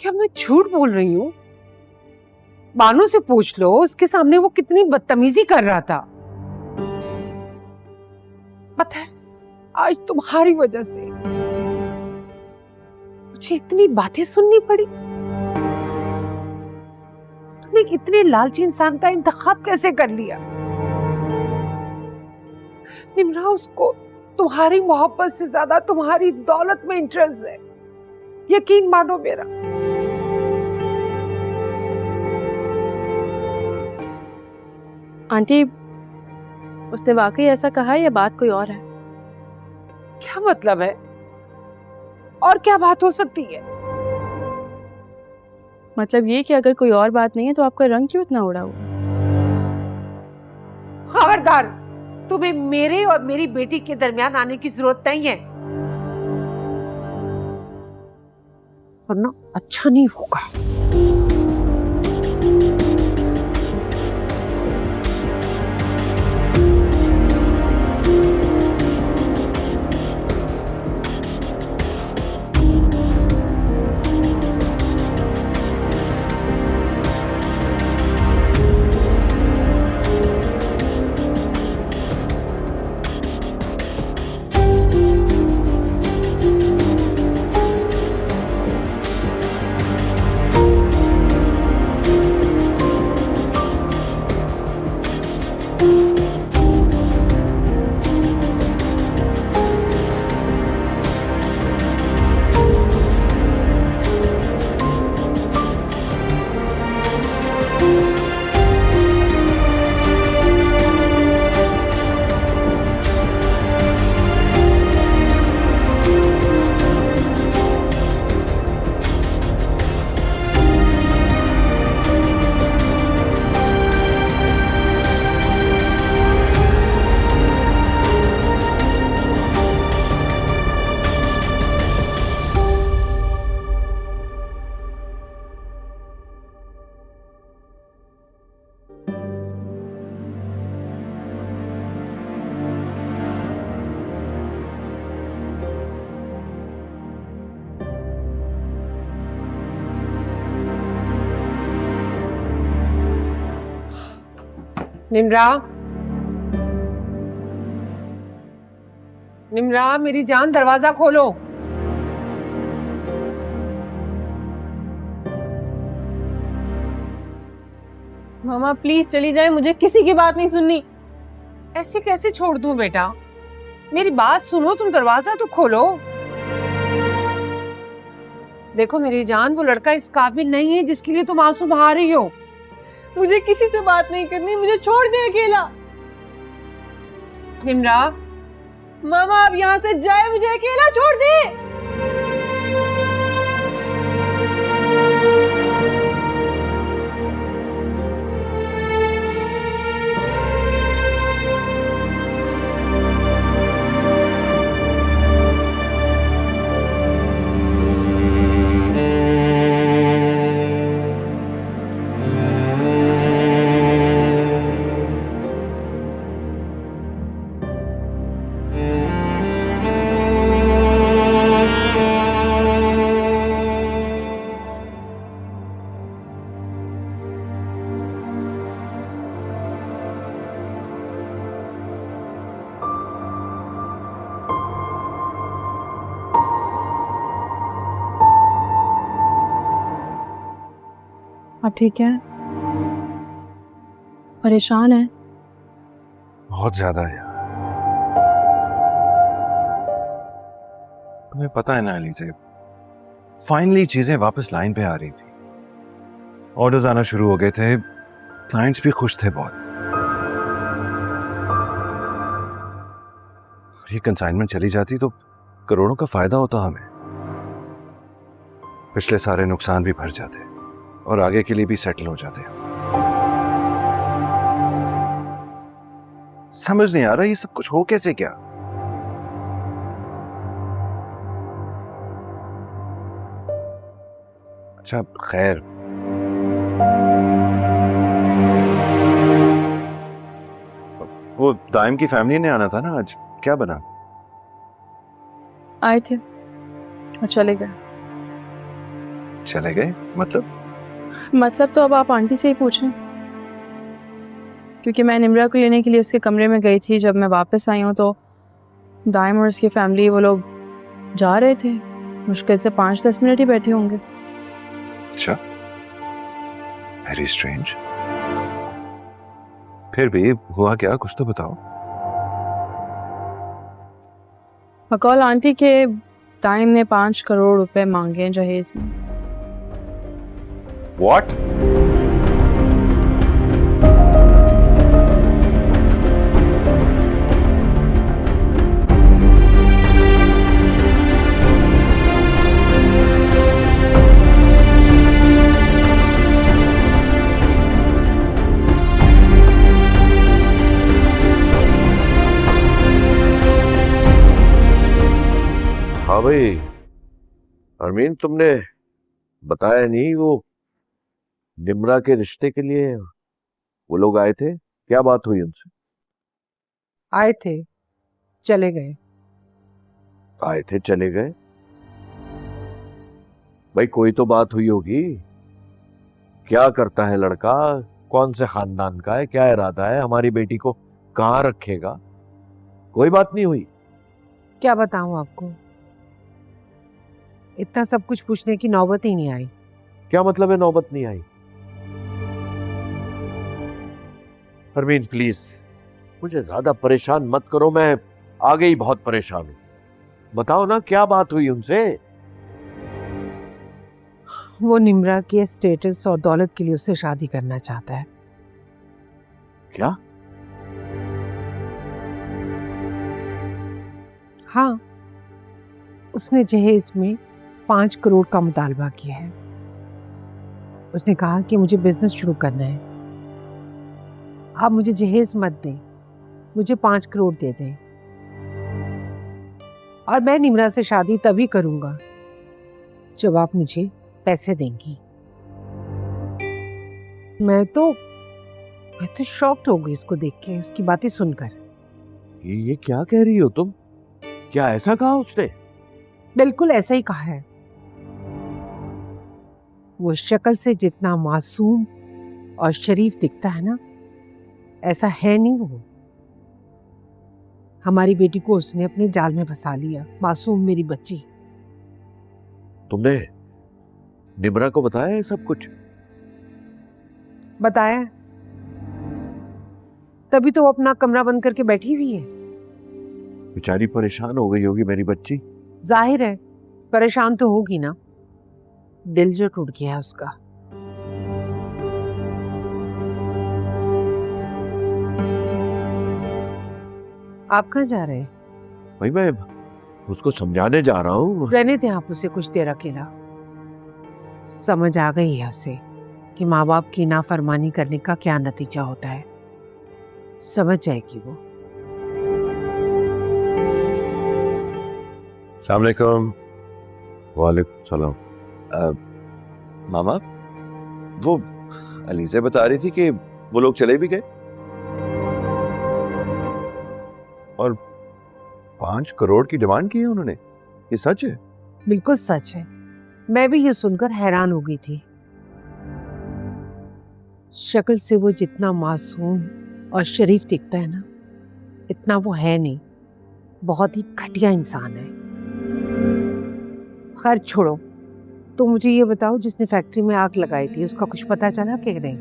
क्या मैं झूठ बोल रही हूँ? बानू से पूछ लो, उसके सामने वो कितनी बदतमीजी कर रहा था। पता है, आज तुम्हारी वजह से मुझे इतनी बातें सुननी पड़ी। तुमने इतने लालची इंसान का इंतखाब कैसे कर लिया? निम्रा, उसको तुम्हारी मोहब्बत से ज्यादा तुम्हारी दौलत में इंटरेस्ट है, यकीन मानो मेरा। आंटी, उसने वाकई ऐसा कहा है या बात कोई और है? क्या मतलब है? और क्या बात हो सकती है? मतलब ये कि अगर कोई और बात नहीं है तो आपका रंग क्यों इतना उड़ा हुआ? खबरदार, तुम्हें मेरे और मेरी बेटी के दरमियान आने की जरूरत नहीं है, वरना अच्छा नहीं होगा। निम्रा, निम्रा मेरी जान, दरवाजा खोलो। मामा प्लीज चली जाए, मुझे किसी की बात नहीं सुननी। ऐसे कैसे छोड़ दूं बेटा? मेरी बात सुनो, तुम दरवाजा तो खोलो। देखो मेरी जान, वो लड़का इस काबिल नहीं है जिसके लिए तुम आंसू बहा रही हो। मुझे किसी से बात नहीं करनी, मुझे छोड़ दे अकेला। निम्रा, मामा आप यहाँ से जाए, मुझे अकेला छोड़ दे। आप ठीक हैं? परेशान हैं? बहुत ज्यादा यार। तुम्हें पता है ना अलीज़े, फाइनली चीजें वापस लाइन पे आ रही थी। ऑर्डर्स आना शुरू हो गए थे, क्लाइंट्स भी खुश थे बहुत। ये कंसाइनमेंट चली जाती तो करोड़ों का फायदा होता हमें। पिछले सारे नुकसान भी भर जाते और आगे के लिए भी सेटल हो जाते। समझ नहीं आ रहा ये सब कुछ हो कैसे क्या। अच्छा खैर, वो दाइम की फैमिली ने आना था ना आज, क्या बना? आए थे और चले गए। चले गए मतलब? मतलब तो अब आप आंटी से ही पूछें, क्योंकि मैं निम्रा को लेने के लिए उसके कमरे में गई थी। जब मैं वापस आई हूँ तो दाइम और उसकी फैमिली वो लोग जा रहे थे। मुश्किल से 5-10 मिनट ही बैठे होंगे। अच्छा, वेरी स्ट्रेंज। फिर भी हुआ क्या, कुछ तो बताओ। बकौल आंटी के दाइम ने 5 करोड़ रुपए मांगे हैं जहेज में। What? हाँ भाई अरमीन, तुमने बताया नहीं वो निम्रा के रिश्ते के लिए वो लोग आए थे, क्या बात हुई उनसे? आए थे, चले गए। आए थे चले गए? भाई कोई तो बात हुई होगी। क्या करता है लड़का, कौन से खानदान का है, क्या इरादा है, हमारी बेटी को कहाँ रखेगा? कोई बात नहीं हुई? क्या बताऊं आपको, इतना सब कुछ पूछने की नौबत ही नहीं आई। क्या मतलब है नौबत नहीं आई? अरमीन प्लीज मुझे ज्यादा परेशान मत करो, मैं आगे ही बहुत परेशान हूं। बताओ ना क्या बात हुई उनसे? वो निम्रा के स्टेटस और दौलत के लिए उससे शादी करना चाहता है। क्या? हाँ, उसने जहेज में 5 करोड़ का मुतालबा किया है। उसने कहा कि मुझे बिजनेस शुरू करना है, आप मुझे जहेज मत दें, मुझे 5 करोड़ दे दें और मैं निम्रा से शादी तभी करूंगा जब आप मुझे पैसे देंगी। मैं तो शॉक्ड हो गई इसको देख के, उसकी बातें सुनकर। ये क्या कह रही हो तुम? क्या ऐसा कहा उसने? बिल्कुल ऐसा ही कहा है। वो शक्ल से जितना मासूम और शरीफ दिखता है ना, ऐसा है नहीं वो। हमारी बेटी को उसने अपने जाल में फंसा लिया, मासूम मेरी बच्ची। तुमने निम्रा को बताया है सब कुछ? बताया, तभी तो वो अपना कमरा बंद करके बैठी हुई है। बेचारी परेशान हो गई होगी मेरी बच्ची। जाहिर है परेशान तो होगी ना, दिल जो टूट गया है उसका। आप कहाँ जा रहे हैं? भाई मैं उसको समझाने जा रहा हूँ। रहने दें आप उसे कुछ देर अकेला। समझ आ गई है उसे कि माँ बाप की नाफरमानी करने का क्या नतीजा होता है। समझ जाएगी वो। अस्सलाम वालेकुम। वालेकुम सलाम। मामा, वो अलीज़ा बता रही थी कि वो लोग चले भी गए और 5 करोड़ की डिमांड की है उन्होंने। ये सच है? बिल्कुल सच है, मैं भी ये सुनकर हैरान हो गई थी। शक्ल से वो जितना मासूम और शरीफ दिखता है ना, इतना वो है नहीं। बहुत ही घटिया इंसान है। खैर छोड़ो, तो मुझे ये बताओ, जिसने फैक्ट्री में आग लगाई थी उसका कुछ पता चला कि नहीं?